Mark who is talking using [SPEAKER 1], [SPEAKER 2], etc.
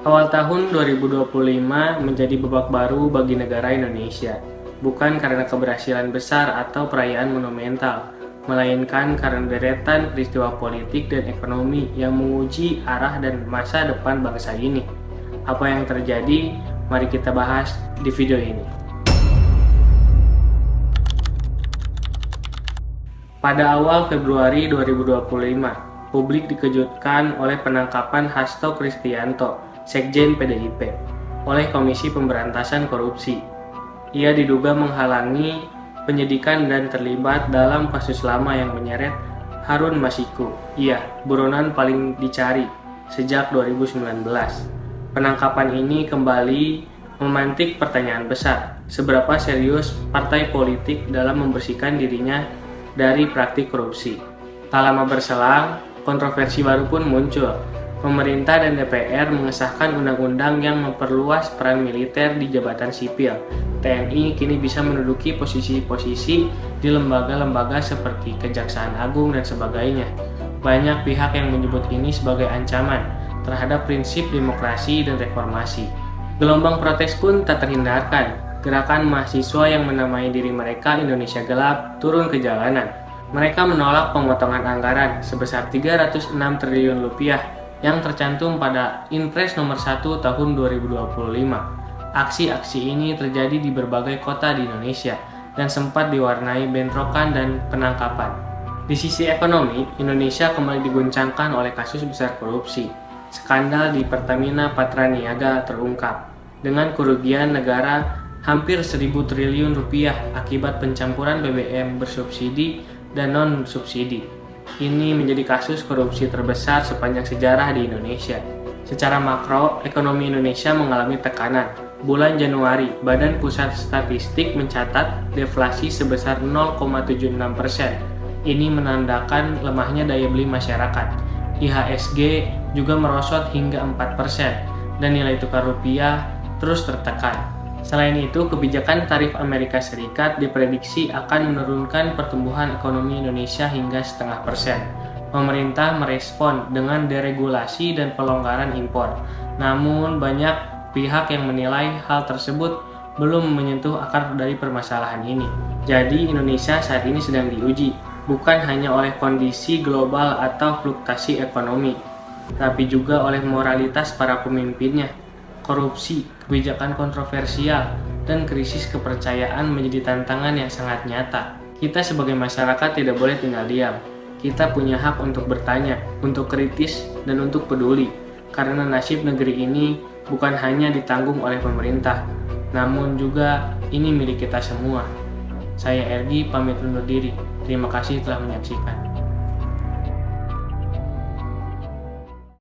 [SPEAKER 1] Awal tahun 2025 menjadi babak baru bagi negara Indonesia, bukan karena keberhasilan besar atau perayaan monumental, melainkan karena deretan peristiwa politik dan ekonomi yang menguji arah dan masa depan bangsa ini. Apa yang terjadi? Mari kita bahas di video ini. Pada awal Februari 2025, publik dikejutkan oleh penangkapan Hasto Kristianto, Sekjen PDIP, oleh Komisi Pemberantasan Korupsi. Ia diduga menghalangi penyidikan dan terlibat dalam kasus lama yang menyeret Harun Masiku. Iya, buronan paling dicari sejak 2019. Penangkapan ini kembali memantik pertanyaan besar, seberapa serius partai politik dalam membersihkan dirinya dari praktik korupsi. Tak lama berselang, kontroversi baru pun muncul. Pemerintah dan DPR mengesahkan undang-undang yang memperluas peran militer di jabatan sipil. TNI kini bisa menduduki posisi-posisi di lembaga-lembaga seperti Kejaksaan Agung dan sebagainya. Banyak pihak yang menyebut ini sebagai ancaman terhadap prinsip demokrasi dan reformasi. Gelombang protes pun tak terhindarkan. Gerakan mahasiswa yang menamai diri mereka Indonesia Gelap turun ke jalanan. Mereka menolak pemotongan anggaran sebesar 306 triliun rupiah yang tercantum pada Inpres nomor 1 tahun 2025. Aksi-aksi ini terjadi di berbagai kota di Indonesia dan sempat diwarnai bentrokan dan penangkapan. Di sisi ekonomi, Indonesia kembali diguncangkan oleh kasus besar korupsi. Skandal di Pertamina Patraniaga terungkap dengan kerugian negara hampir 1.000 triliun rupiah akibat pencampuran BBM bersubsidi dan non-subsidi. Ini menjadi kasus korupsi terbesar sepanjang sejarah di Indonesia. Secara makro, ekonomi Indonesia mengalami tekanan. Bulan Januari, Badan Pusat Statistik mencatat deflasi sebesar 0,76%. Ini menandakan lemahnya daya beli masyarakat. IHSG juga merosot hingga 4%, dan nilai tukar rupiah terus tertekan. Selain itu, kebijakan tarif Amerika Serikat diprediksi akan menurunkan pertumbuhan ekonomi Indonesia hingga 0,5%. Pemerintah merespon dengan deregulasi dan pelonggaran impor. Namun, banyak pihak yang menilai hal tersebut belum menyentuh akar dari permasalahan ini. Jadi, Indonesia saat ini sedang diuji, bukan hanya oleh kondisi global atau fluktuasi ekonomi, tapi juga oleh moralitas para pemimpinnya. Korupsi, kebijakan kontroversial, dan krisis kepercayaan menjadi tantangan yang sangat nyata. Kita sebagai masyarakat tidak boleh tinggal diam. Kita punya hak untuk bertanya, untuk kritis, dan untuk peduli. Karena nasib negeri ini bukan hanya ditanggung oleh pemerintah, namun juga ini milik kita semua. Saya Ergi pamit undur diri. Terima kasih telah menyaksikan.